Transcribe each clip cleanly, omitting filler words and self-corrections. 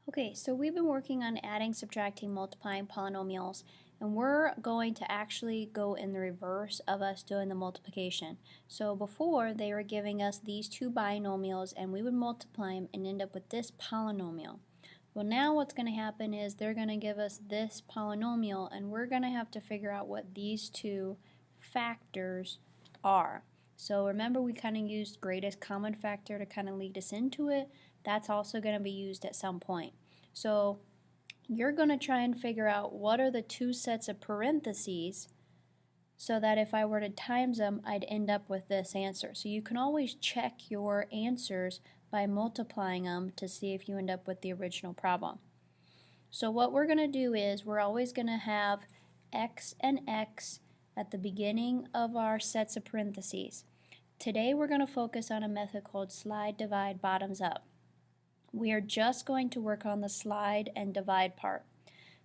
Okay, so we've been working on adding, subtracting, multiplying polynomials, and we're going to actually go in the reverse of us doing the multiplication. So before, they were giving us these two binomials, and we would multiply them and end up with this polynomial. Well, now what's going to happen is they're going to give us this polynomial, and we're going to have to figure out what these two factors are. So remember, we kind of used greatest common factor to kind of lead us into it. That's also going to be used at some point. So you're going to try and figure out what are the two sets of parentheses so that if I were to times them, I'd end up with this answer. So you can always check your answers by multiplying them to see if you end up with the original problem. So what we're going to do is we're always going to have x and x at the beginning of our sets of parentheses. Today we're going to focus on a method called slide, divide, bottoms up. We are just going to work on the slide and divide part.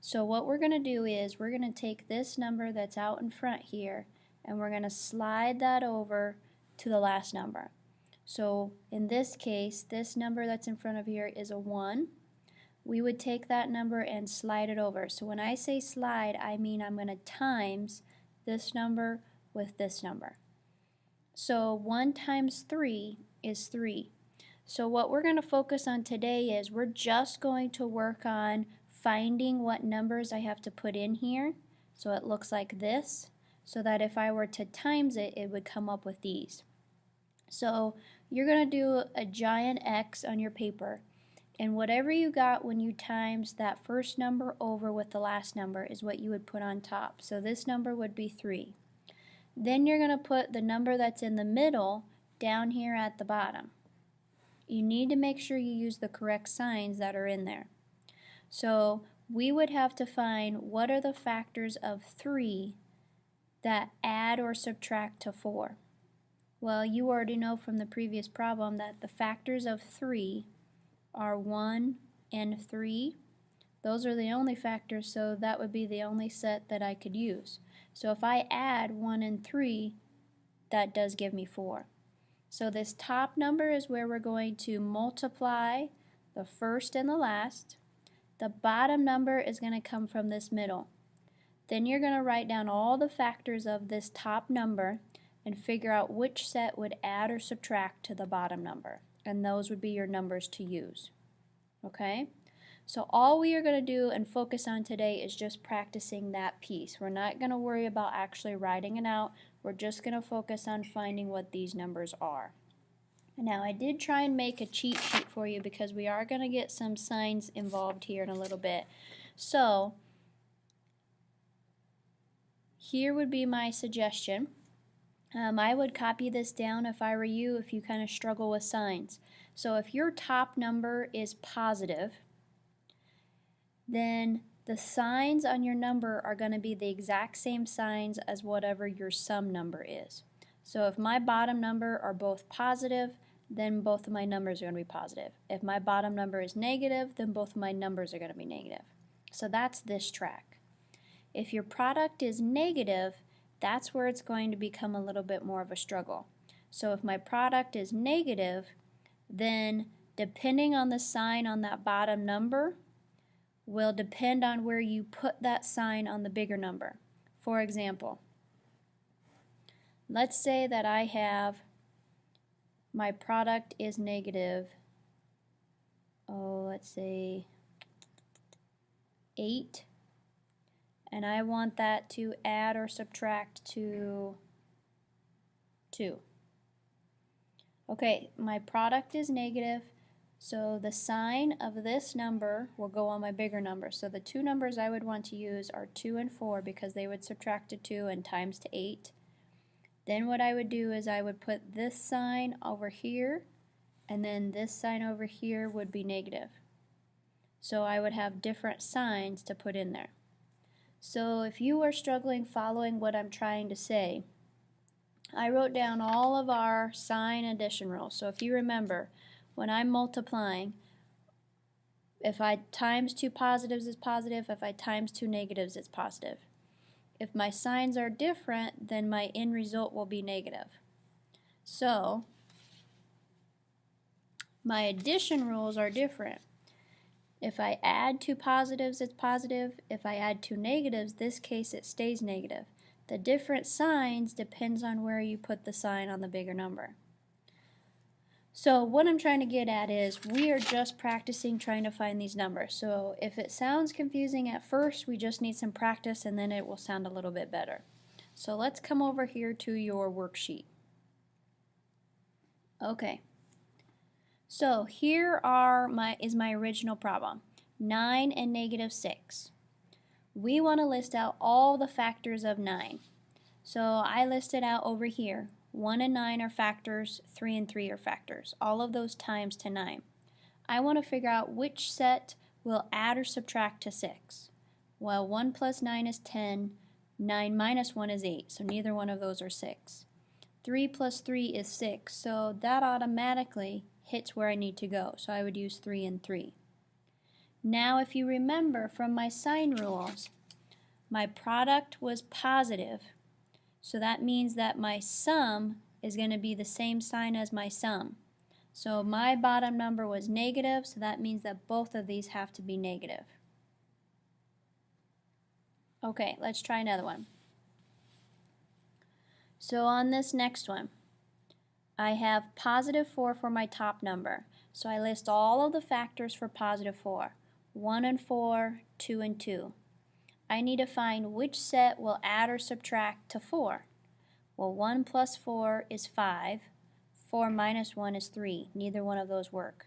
So what we're going to do is we're going to take this number that's out in front here and we're going to slide that over to the last number. So in this case, this number that's in front of here is a 1. We would take that number and slide it over. So when I say slide, I mean I'm going to times this number with this number. So 1 times 3 is 3. So what we're going to focus on today is we're just going to work on finding what numbers I have to put in here so it looks like this, so that if I were to times it, it would come up with these. So you're going to do a giant X on your paper, and whatever you got when you times that first number over with the last number is what you would put on top. So this number would be 3. Then you're going to put the number that's in the middle down here at the bottom. You need to make sure you use the correct signs that are in there. So we would have to find what are the factors of 3 that add or subtract to 4. Well, you already know from the previous problem that the factors of 3 are 1 and 3. Those are the only factors, so that would be the only set that I could use. So if I add 1 and 3, that does give me 4. So this top number is where we're going to multiply the first and the last. The bottom number is going to come from this middle. Then you're going to write down all the factors of this top number and figure out which set would add or subtract to the bottom number. And those would be your numbers to use. Okay? So all we are going to do and focus on today is just practicing that piece. We're not going to worry about actually writing it out. We're just going to focus on finding what these numbers are. Now I did try and make a cheat sheet for you because we are going to get some signs involved here in a little bit. So here would be my suggestion. I would copy this down if I were you if you kind of struggle with signs. So if your top number is positive, then the signs on your number are going to be the exact same signs as whatever your sum number is. So if my bottom number are both positive, then both of my numbers are going to be positive. If my bottom number is negative, then both of my numbers are going to be negative. So that's this track. If your product is negative, that's where it's going to become a little bit more of a struggle. So if my product is negative, then depending on the sign on that bottom number, will depend on where you put that sign on the bigger number. For example, let's say that I have my product is negative, let's say 8, and I want that to add or subtract to 2. Okay, my product is negative, so the sign of this number will go on my bigger number. So the two numbers I would want to use are 2 and 4 because they would subtract to 2 and times to 8. Then what I would do is I would put this sign over here, and then this sign over here would be negative. So I would have different signs to put in there. So if you are struggling following what I'm trying to say, I wrote down all of our sign addition rules. So if you remember, when I'm multiplying, if I times two positives, it's positive. If I times two negatives, it's positive. If my signs are different, then my end result will be negative. So my addition rules are different. If I add two positives, it's positive. If I add two negatives, this case it stays negative. The different signs depends on where you put the sign on the bigger number. So what I'm trying to get at is we are just practicing trying to find these numbers. So if it sounds confusing at first, we just need some practice and then it will sound a little bit better. So let's come over here to your worksheet. Okay. So here is my original problem, 9 and negative 6. We want to list out all the factors of 9. So I listed out over here, 1 and 9 are factors, 3 and 3 are factors, all of those times to 9. I want to figure out which set will add or subtract to 6. Well, 1 plus 9 is 10, 9 minus 1 is 8, so neither one of those are 6. 3 plus 3 is 6, so that automatically hits where I need to go, so I would use 3 and 3. Now if you remember from my sign rules, my product was positive, so that means that my sum is going to be the same sign as my sum. So my bottom number was negative, so that means that both of these have to be negative. Okay, let's try another one. So on this next one, I have positive 4 for my top number. So I list all of the factors for positive 4. 1 and 4, 2 and 2. I need to find which set will add or subtract to 4. Well, 1 plus 4 is 5. 4 minus 1 is 3. Neither one of those work.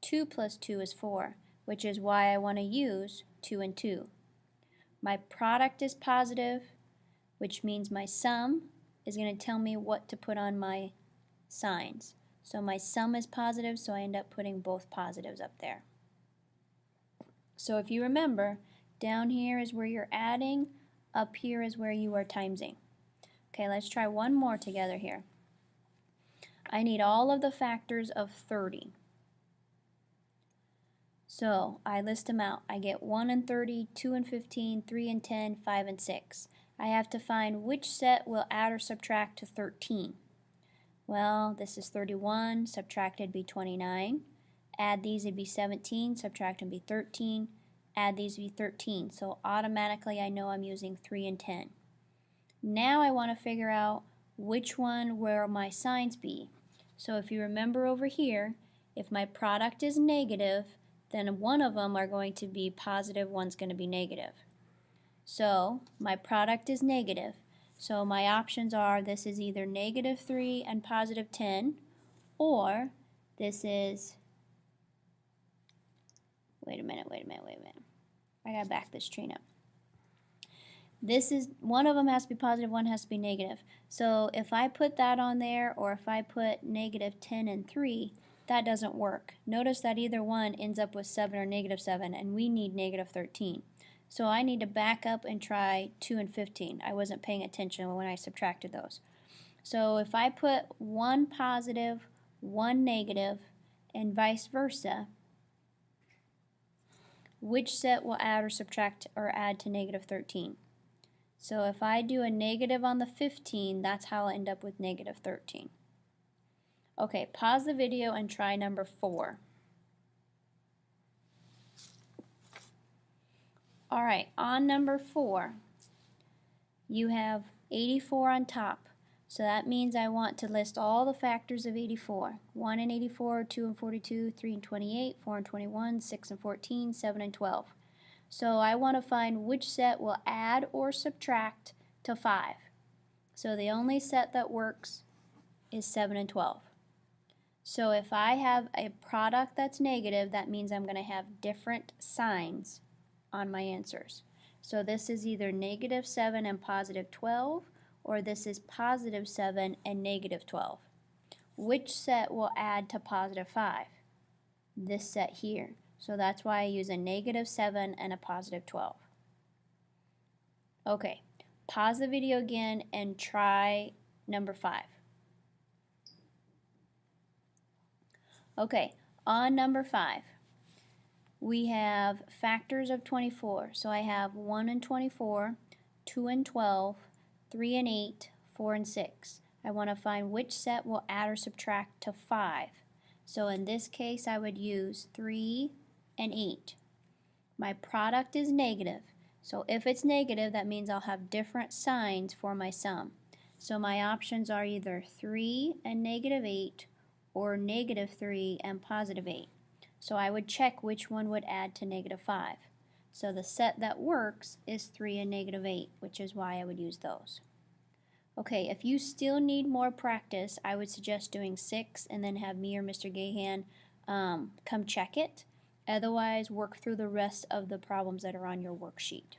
2 plus 2 is 4, which is why I want to use 2 and 2. My product is positive, which means my sum is going to tell me what to put on my signs. So my sum is positive, so I end up putting both positives up there. So if you remember, down here is where you're adding, up here is where you are timesing. Okay, let's try one more together here. I need all of the factors of 30. So I list them out. I get 1 and 30, 2 and 15, 3 and 10, 5 and 6. I have to find which set will add or subtract to 13. Well, this is 31, subtracted be 29. Add these, it'd be 17, subtract and be 13. Add these, would be 13. So automatically I know I'm using 3 and 10. Now I want to figure out which one will my signs be. So if you remember over here, if my product is negative, then one of them are going to be positive, one's going to be negative. So my product is negative. So my options are this is either negative 3 and positive 10, or this is, wait a minute. I gotta back this train up. This is, one of them has to be positive, one has to be negative. So if I put that on there, or if I put negative 10 and 3, that doesn't work. Notice that either one ends up with 7 or negative 7, and we need negative 13. So I need to back up and try 2 and 15. I wasn't paying attention when I subtracted those. So if I put one positive, one negative, and vice versa, which set will add or subtract or add to negative 13? So if I do a negative on the 15, that's how I'll end up with negative 13. Okay, pause the video and try number 4. Alright, on number 4, you have 84 on top. So that means I want to list all the factors of 84. 1 and 84, 2 and 42, 3 and 28, 4 and 21, 6 and 14, 7 and 12. So I want to find which set will add or subtract to 5. So the only set that works is 7 and 12. So if I have a product that's negative, that means I'm going to have different signs on my answers. So this is either negative 7 and positive 12, or this is positive 7 and negative 12. Which set will add to positive 5? This set here. So that's why I use a negative 7 and a positive 12. Okay, pause the video again and try number 5. Okay, on number 5, we have factors of 24. So I have 1 and 24, 2 and 12, 3 and 8, 4 and 6. I want to find which set will add or subtract to 5. So in this case, I would use 3 and 8. My product is negative. So if it's negative, that means I'll have different signs for my sum. So my options are either 3 and -8 or -3 and +8. So I would check which one would add to -5. So the set that works is 3 and -8, which is why I would use those. Okay, if you still need more practice, I would suggest doing 6 and then have me or Mr. Gahan come check it. Otherwise, work through the rest of the problems that are on your worksheet.